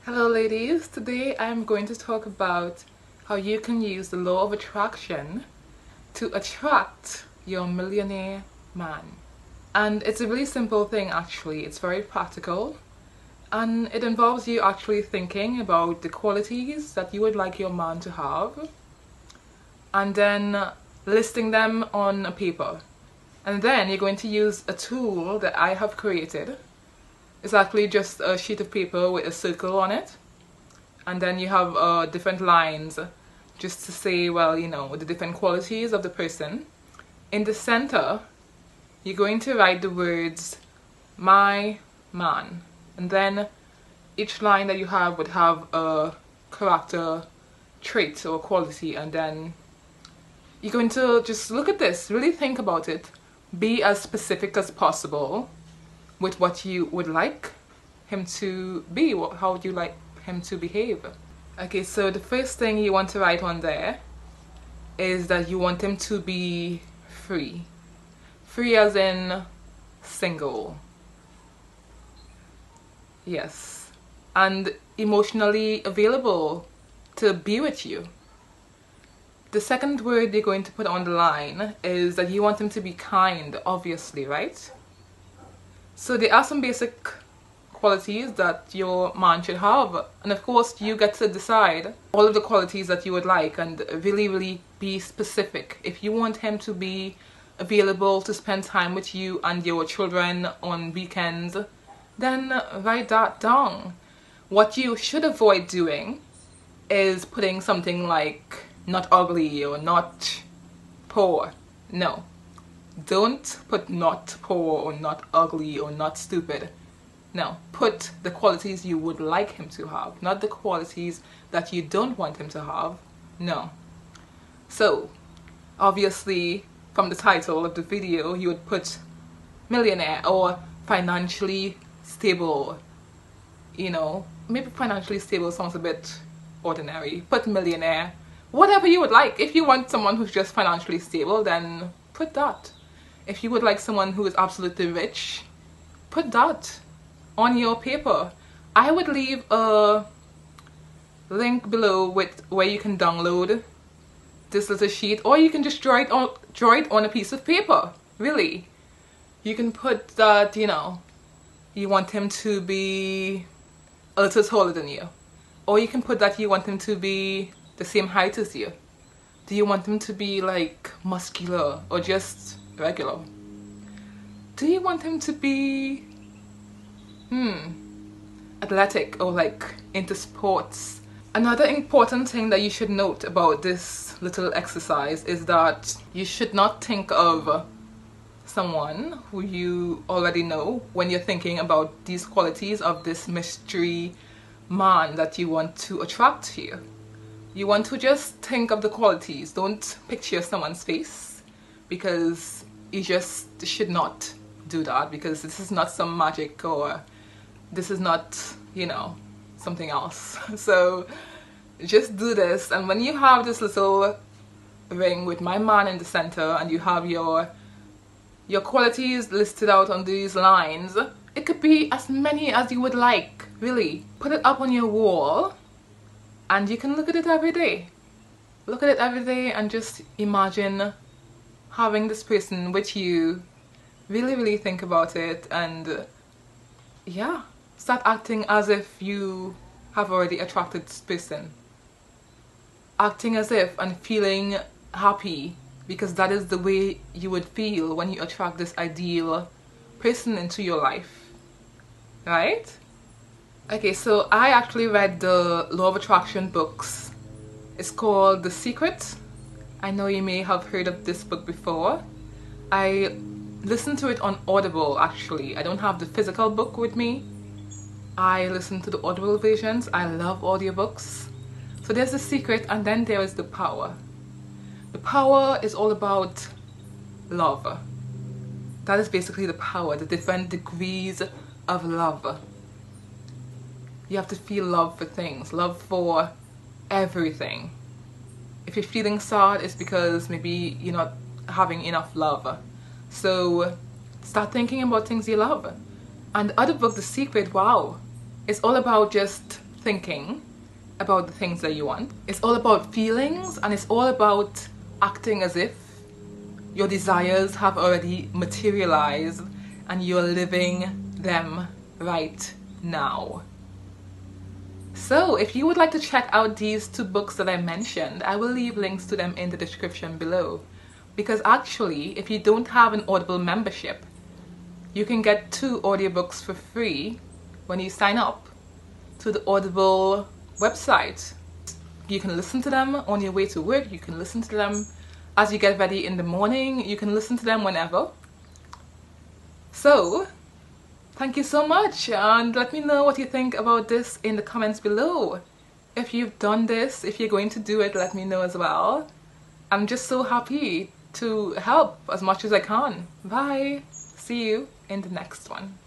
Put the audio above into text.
Hello ladies, today I'm going to talk about how you can use the law of attraction to attract your millionaire man. And it's a really simple thing actually, it's very practical and it involves you actually thinking about the qualities that you would like your man to have and then listing them on a paper. And then you're going to use a tool that I have created. It's actually just a sheet of paper with a circle on it, and then you have different lines just to say, well, you know, the different qualities of the person. In the center, you're going to write the words, my man, and then each line that you have would have a character trait or quality, and then you're going to just look at this, really think about it, be as specific as possible with what you would like him to be, how would you like him to behave. Okay, so the first thing you want to write on there is that you want him to be free. Free as in single. Yes. And emotionally available to be with you. The second word you're going to put on the line is that you want him to be kind, obviously, right? So there are some basic qualities that your man should have, and of course you get to decide all of the qualities that you would like and really be specific. If you want him to be available to spend time with you and your children on weekends, then write that down. What you should avoid doing is putting something like not ugly or not poor. No. Don't put not poor or not ugly or not stupid. No, put the qualities you would like him to have, not the qualities that you don't want him to have. No. So, obviously, from the title of the video, you would put millionaire or financially stable. You know, maybe financially stable sounds a bit ordinary. Put millionaire. Whatever you would like. If you want someone who's just financially stable, then put that. If you would like someone who is absolutely rich, put that on your paper. I would leave a link below with where you can download this little sheet, or you can just draw it on a piece of paper. Really, you can put that, you know, you want him to be a little taller than you, or you can put that you want him to be the same height as you. Do you want him to be like muscular or just regular? Do you want him to be athletic or like into sports? Another important thing that you should note about this little exercise is that you should not think of someone who you already know when you're thinking about these qualities of this mystery man that you want to attract to you. You want to just think of the qualities. Don't picture someone's face, because you just should not do that, because this is not some magic, or this is not, you know, something else. So just do this, and when you have this little ring with my man in the center and you have your qualities listed out on these lines, it could be as many as you would like, really. Put it up on your wall and you can look at it every day. Look at it every day and just imagine having this person with you. Really think about it, and yeah, start acting as if you have already attracted this person. Acting as if and feeling happy, because that is the way you would feel when you attract this ideal person into your life, right? Okay, so I actually read the Law of Attraction books. It's called The Secret. I know you may have heard of this book before. I listened to it on Audible actually. I don't have the physical book with me. I listen to the Audible versions. I love audiobooks. So there's The Secret, and then there is The Power. The Power is all about love. That is basically the power, the different degrees of love. You have to feel love for things, love for everything. If you're feeling sad, it's because maybe you're not having enough love. So start thinking about things you love. And the other book, The Secret, wow, it's all about just thinking about the things that you want. It's all about feelings, and it's all about acting as if your desires have already materialized and you're living them right now. So if you would like to check out these 2 books that I mentioned, I will leave links to them in the description below. Because actually, if you don't have an Audible membership, you can get 2 audiobooks for free when you sign up to the Audible website. You can listen to them on your way to work, you can listen to them as you get ready in the morning, you can listen to them whenever. So, thank you so much, and let me know what you think about this in the comments below. If you've done this, if you're going to do it, let me know as well. I'm just so happy to help as much as I can. Bye! See you in the next one.